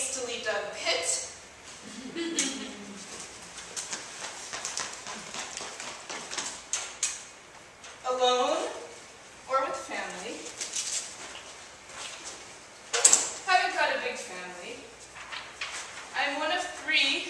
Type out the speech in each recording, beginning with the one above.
hastily dug pit. Alone or with family. Haven't got a big family. I'm one of 3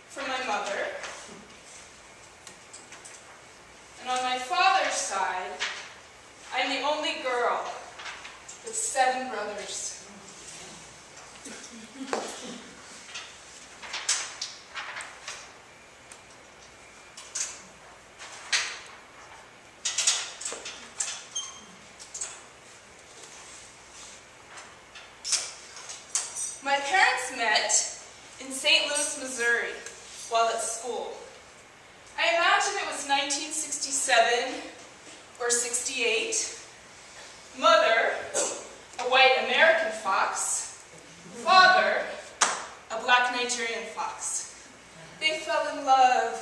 from my mother. And on my father's side, I'm the only girl with 7 brothers. My parents met in St. Louis, Missouri, while at school. I imagine it was 1967 or 68. Mother, a white American fox. Father, a black Nigerian fox. They fell in love.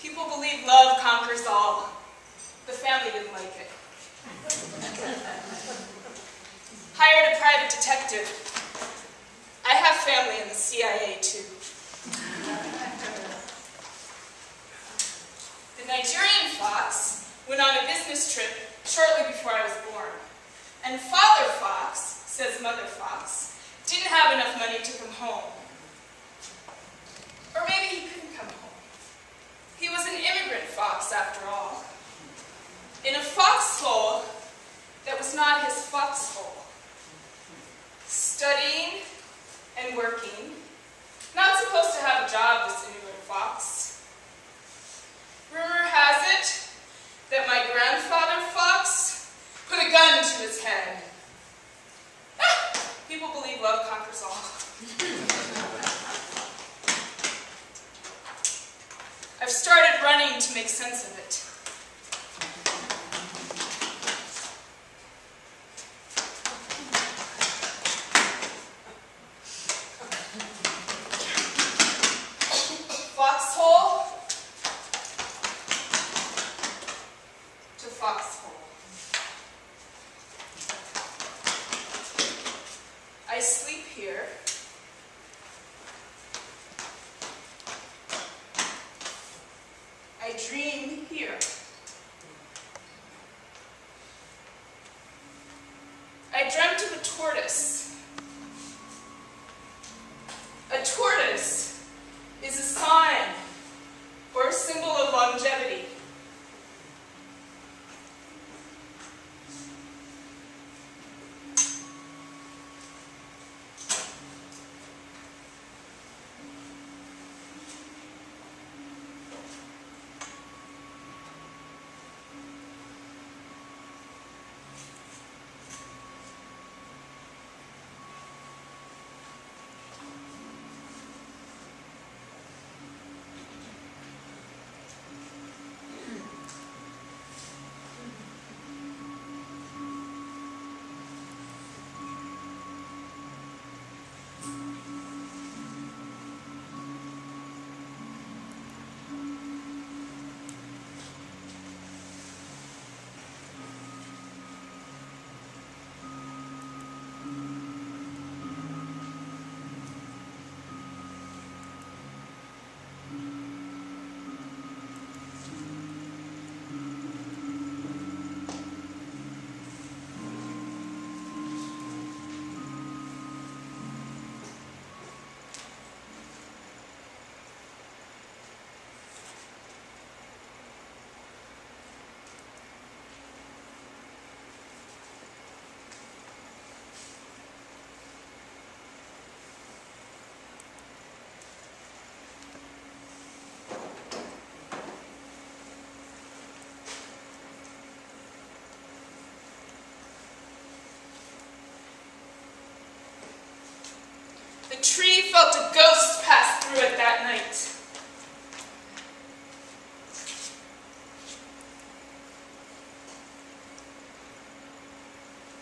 People believe love conquers all. The family didn't like it. Hired a private detective. I have family in the CIA, too. The Nigerian fox went on a business trip shortly before I was born. And Father Fox, says Mother Fox, didn't have enough money to come home. Or maybe he couldn't come home. He was an immigrant fox, after all. In a foxhole that was not his foxhole. Studying and working. Not supposed to have a job, this immigrant fox. Rumor has it that my grandfather fox put a gun to his head. People believe love conquers all. I've started running to make sense of it. Foxhole to foxhole. I sleep here. I dream here. I dreamt of a tortoise. A tortoise is a sign or a symbol of longevity. The tree felt a ghost pass through it that night.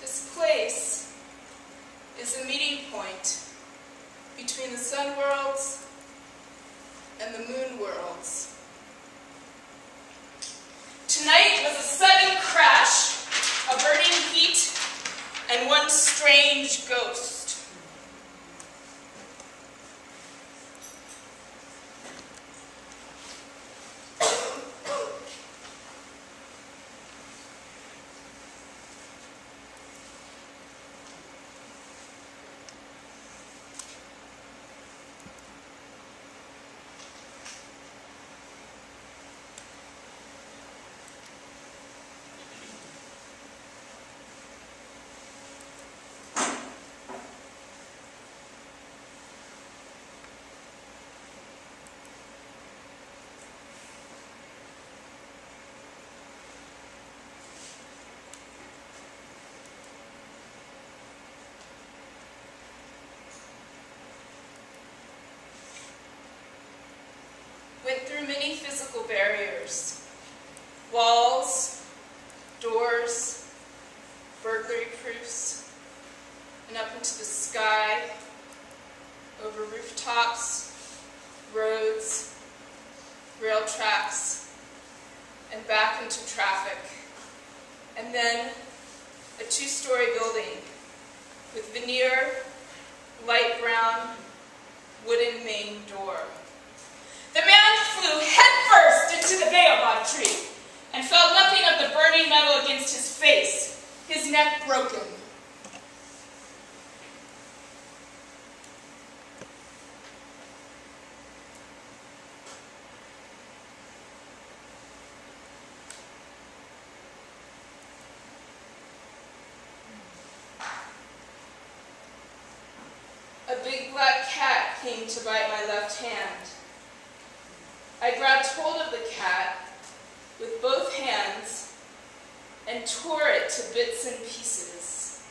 This place is a meeting point between the sun worlds and the moon worlds. Tonight was a sudden crash, a burning heat, and one strange ghost. physical barriers. Walls, doors, burglary proofs, and up into the sky, over rooftops, roads, rail tracks, and back into traffic. And then a two-story building with veneer, light brown, wooden main door. The man flew headfirst into the baobab tree and felt nothing of the burning metal against his face, his neck broken. A big black cat came to bite my left hand. I grabbed hold of the cat with both hands and tore it to bits and pieces.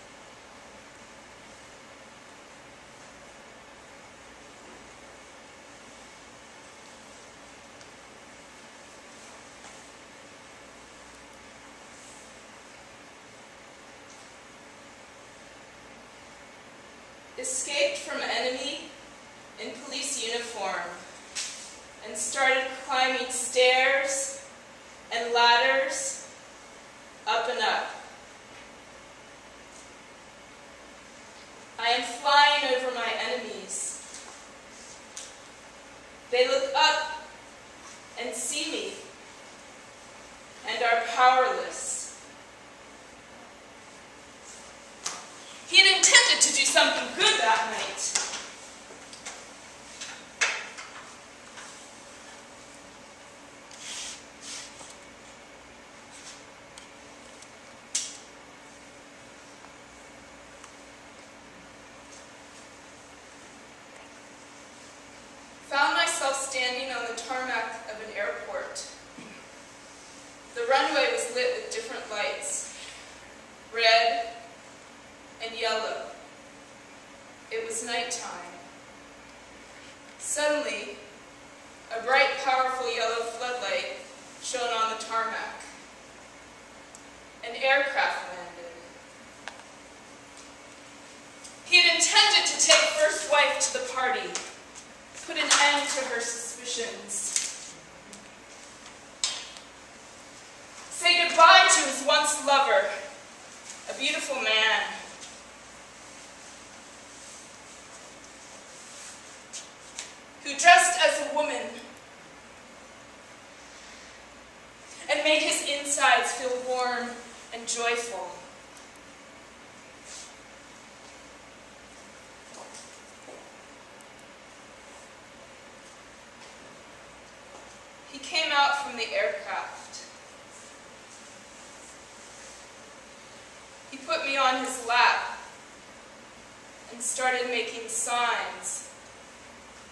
Escaped from enemy in police uniform and started climbing stairs and ladders, up and up. I am flying over my enemies. They look up and see me and are powerless. He had intended to do something good that night. Found myself standing on the tarmac of an airport. The runway was lit with different lights, red and yellow. It was nighttime. Suddenly, a bright, powerful yellow floodlight shone on the tarmac. An aircraft landed. He had intended to take first wife to the party, put an end to her suspicions, say goodbye to his once lover, a beautiful man. Who dressed as a woman and made his insides feel warm and joyful. He came out from the aircraft. He put me on his lap and started making signs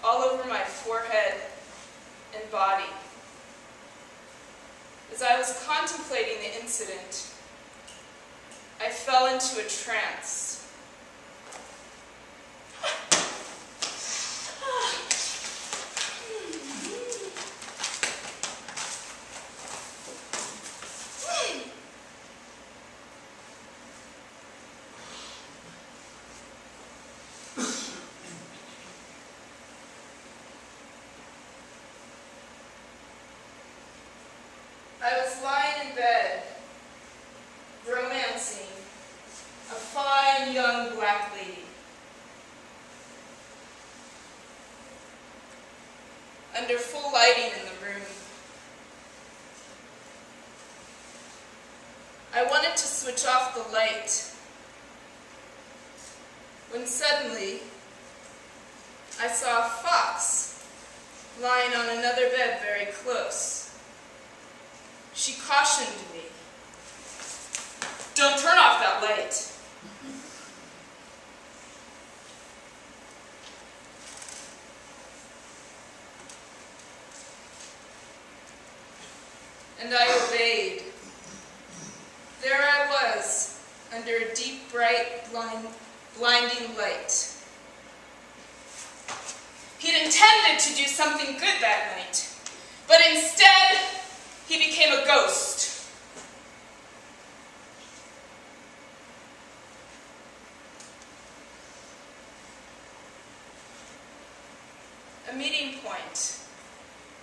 all over my forehead and body. As I was contemplating the incident, I fell into a trance. I was lying in bed, romancing a fine young black lady. Under full lighting in the room. I wanted to switch off the light, when suddenly I saw a fox lying on another bed very close. She cautioned me, "Don't turn off that light." And I obeyed. There I was, under a deep, bright, blinding light. He'd intended to do something good that night, but instead, he became a ghost. A meeting point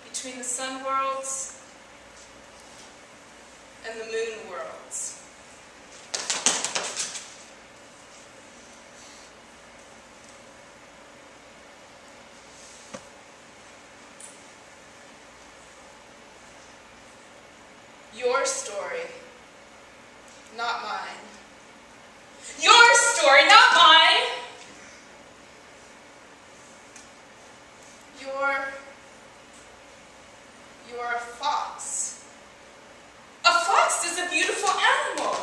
between the sun worlds and the moon worlds. Your story, not mine. Your story, not mine. You're a fox. A fox is a beautiful animal.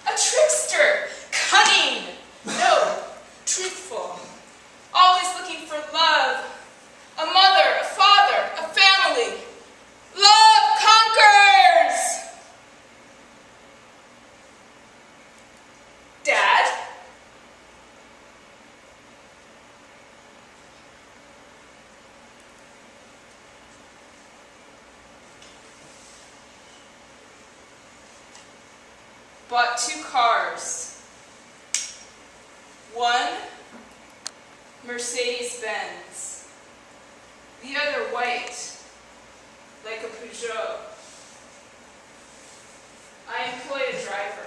A trickster. Cunning. No, truthful. Always looking for love. A mother, a father, a family. Love conquers! Dad? Bought 2 cars. One, Mercedes-Benz. The other white, like a Peugeot. I employ a driver.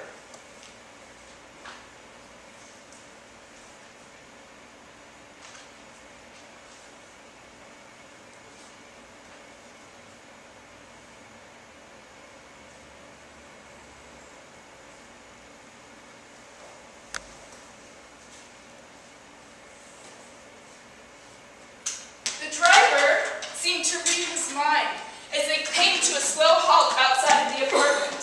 The driver seemed to read his mind as they came to a slow halt outside of the apartment.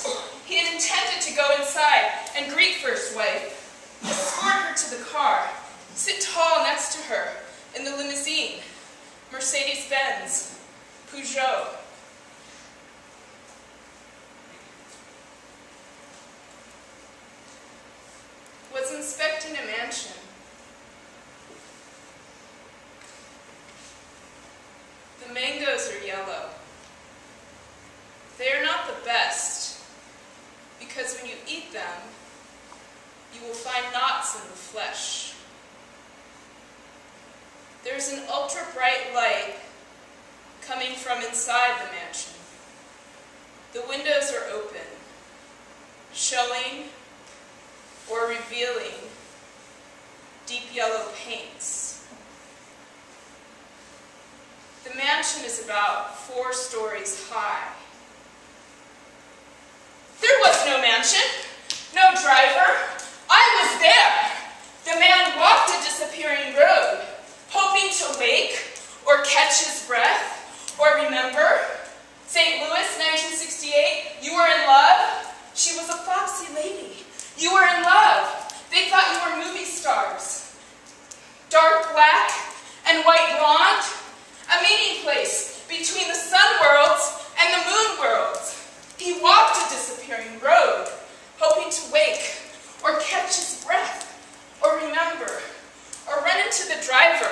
He had intended to go inside and greet First Wife, escort her to the car, sit tall next to her in the limousine, Mercedes-Benz, Peugeot. Was inspecting a mansion. The mangoes are yellow. They are not the best, because when you eat them, you will find knots in the flesh. There's an ultra-bright light coming from inside the mansion. The windows are open, showing or revealing deep yellow paints. The mansion is about 4 stories high. There was no mansion, no driver. I was there. The man walked a disappearing road, hoping to wake or catch his breath or remember. St. Louis, 1968, you were in love? She was a foxy lady. You were in love. They thought you were movie stars. Dark black and white blonde. A meeting place between the sun worlds and the moon worlds. He walked a disappearing road, hoping to wake or catch his breath or remember or run into the driver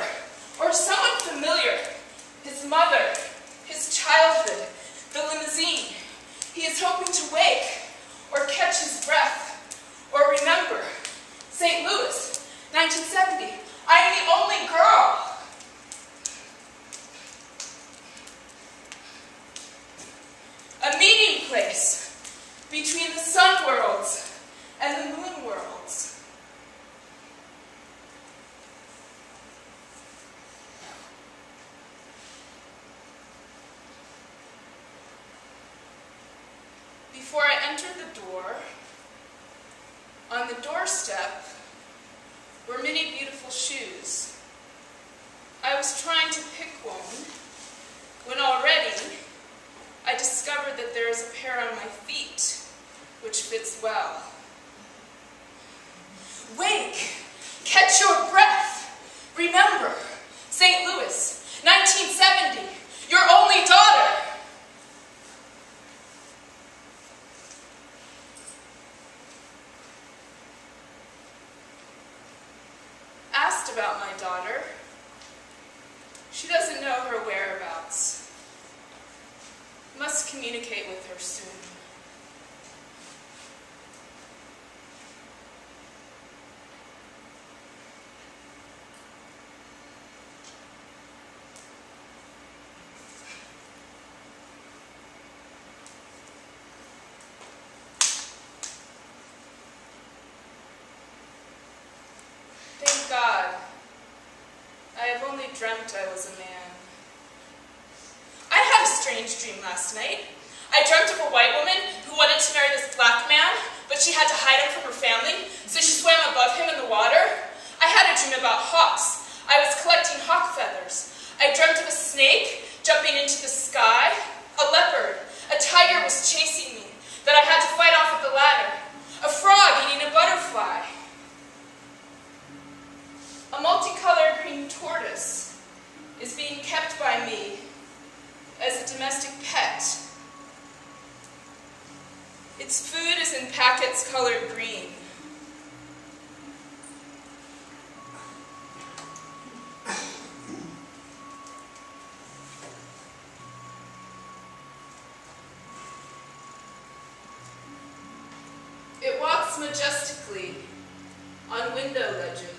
or someone familiar, his mother, his childhood, the limousine. He is hoping to wake or catch his breath or remember. St. Louis, 1970. I am the only girl. A meeting place between the sun worlds and the moon worlds. Before I entered the door, on the doorstep were many beautiful shoes. I was trying to pick one when already I discovered that there is a pair on my feet, which fits well. Wake! Catch your breath! Remember, St. Louis, 1970, your only daughter! Asked about my daughter. She doesn't know her whereabouts. Must communicate with her soon. Thank God, I have only dreamt I was a man. I had a strange dream last night. I dreamt of a white woman who wanted to marry this black man, but she had to hide him from her family, so she swam above him in the water. I had a dream about hawks. I was collecting hawk feathers. I dreamt of a snake jumping into the sky, a leopard, a tiger was chasing me, that I had to fight off with the ladder, a frog eating a butterfly. A multicolored green tortoise is being kept by me as a domestic pet. Its food is in packets colored green. It walks majestically on window ledges.